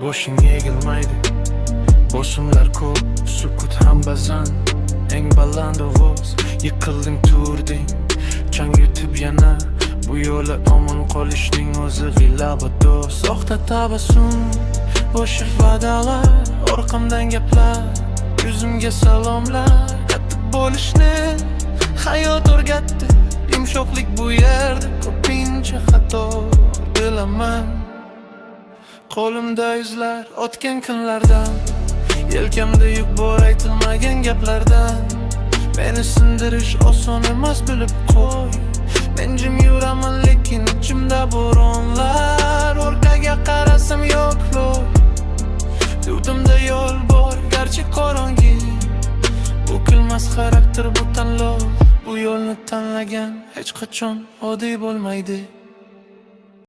boshing egilmaydi. Bosimlar ko'p, sukut ham ba'zan. Eng baland ovoz, yiqilding turding. Chang yutib yana, bu yo'li omon qolishning o'zi g'ilaba do'st. Soxta tabassum, bo'sh va'dalar, orqamdan gaplar, yuzimga salomlar. Qattiq bo'lishni hayot o'rgatdi. Yumshoqlik bu yerda ko'pincha xato bilaman. Qo'limda yuzlar o'tgan kunlardan, yelkamda yuk bor aytilmagan gaplardan. Meni sindirish oson emas, bilib qo'y. Men jim yuraman lekin ichimda bo'ronlar. Orqaga qarasam yo'qlar, yurtimda yo'l bor garchi qorong'i. Bu kulmas xarakter, bu tanlov. Bu yo'lni tanlagan hech qachon oddiy bo'lmaydi.